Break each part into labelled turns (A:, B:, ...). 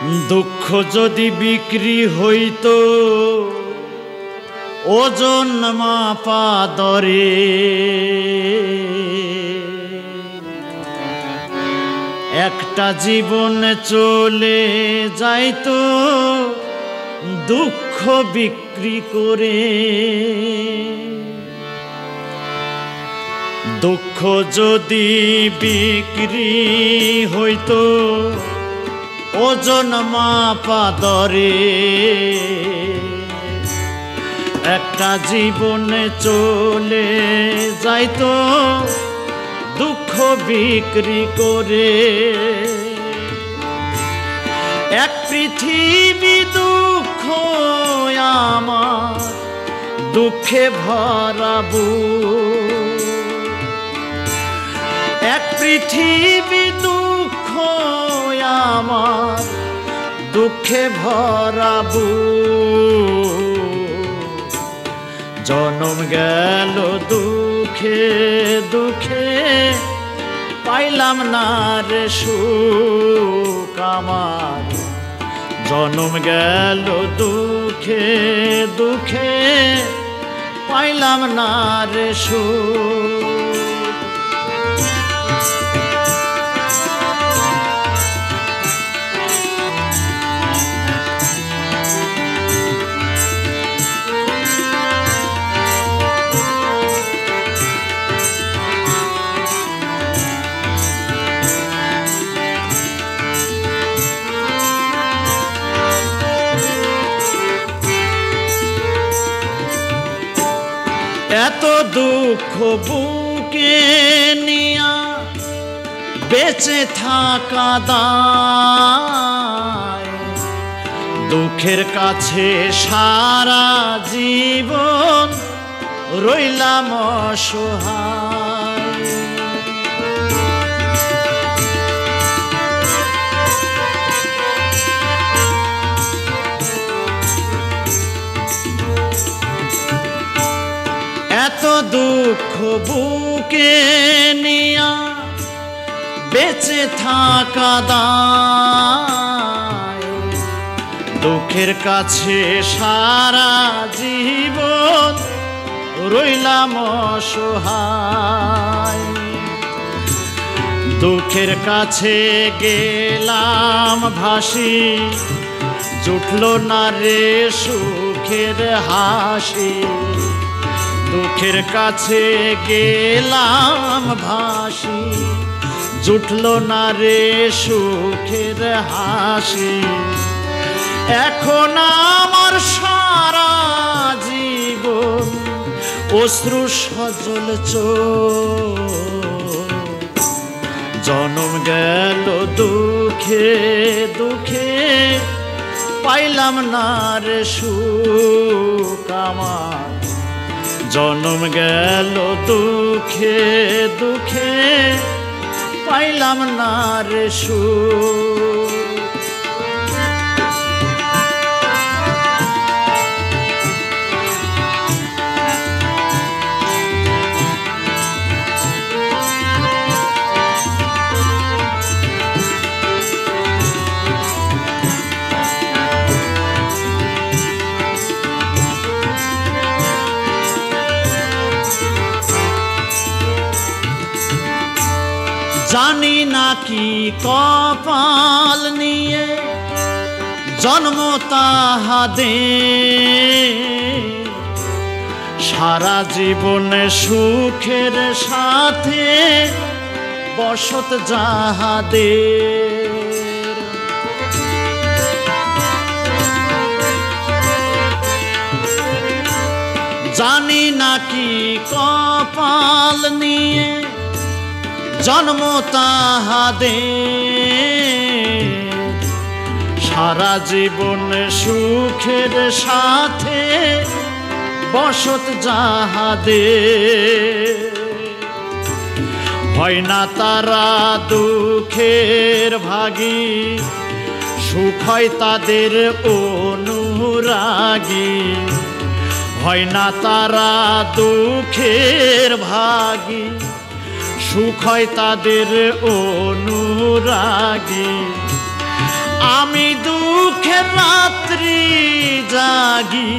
A: দুঃখ যদি বিক্রি হইতো ওজন মাপা দরে, একটা জীবন চলে যাইতো দুঃখ বিক্রি করে। দুঃখ যদি বিক্রি হইতো ওজন মাপা দরে, একটা জীবন চলে যাইতো দুঃখ বিক্রি করে। এক পৃথিবী দুঃখ আমার দুঃখে ভরাবো, এক পৃথিবী দুঃখ আমার দুঃখে ভরাবো। জনম গেল দুঃখে দুঃখে পাইলাম না রে সুখ আমার। জনম গেল দুঃখে দুঃখে পাইলাম না রে সুখ। এত দুঃখ বুকে নিয়া বেঁচে থাকা দায়, দুঃখের কাছে সারা জীবন রইলাম অসহায়। এত দুঃখ বুকে নিয়া বেঁচে থাকা দায়, দুঃখের কাছে সারা জীবন রইলাম অসহায়। দুঃখের কাছে গেলাম ভাসি, জুটল না রে সুখের হাসি। দুঃখের কাছে গেলাম ভাসি, জুটল না রে সুখের হাসি। এখন আমার সারা জীবন অশ্রু সজল চোখ। জনম গেল দুঃখে দুঃখে পাইলাম না রে সুখ আমার। জনম গেল দুঃখে দুঃখে পাইলাম না রে সুখ। জানি না কি কপাল নিয়ে জন্ম তাহাদের, সারা জীবনে সুখের সাথে বসত যাহাদের। জানি না কি কপাল নিয়ে জন্ম তাহাদের, সারা জীবন সুখের সাথে বসত যাহাদের। হয় না তারা দুঃখের ভাগী, সুখ হয় তাদের অনুরাগী। হয় না তারা দুঃখের ভাগী, সুখ হয় তাদের অনুরাগী। আমি দুঃখের রাত্রি জাগি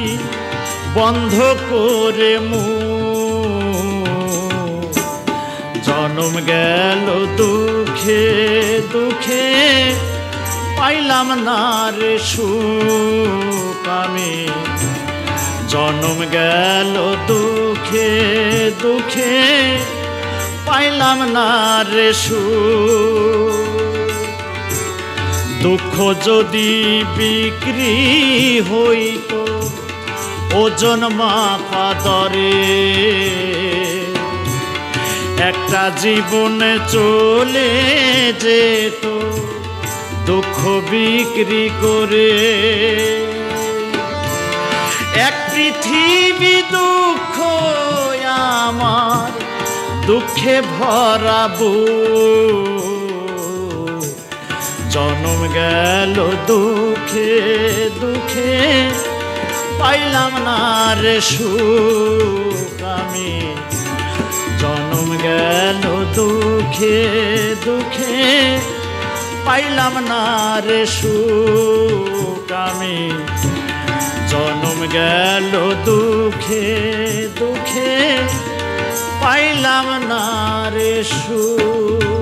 A: বন্ধ করে জনম গেল দুঃখে দুঃখে পাইলাম না রে সুখ আমি জনম গেল দুঃখে দুঃখে পাইলাম না রে সুখ দুঃখ যদি বিক্রি হইত ওজন মাপা দরে একটা জীবনে চলে যেত দুঃখ বিক্রি করে এক পৃথিবী দুঃখ আমার দুঃখে ভরাবো জনম গেল দুঃখে দুঃখে পাইলাম না রে সুখ আমি জনম গেল দুঃখে দুঃখে পাইলাম না রে সুখ আমি জনম গেল দুঃখে দুঃখে পাইলাম না রে সুখ।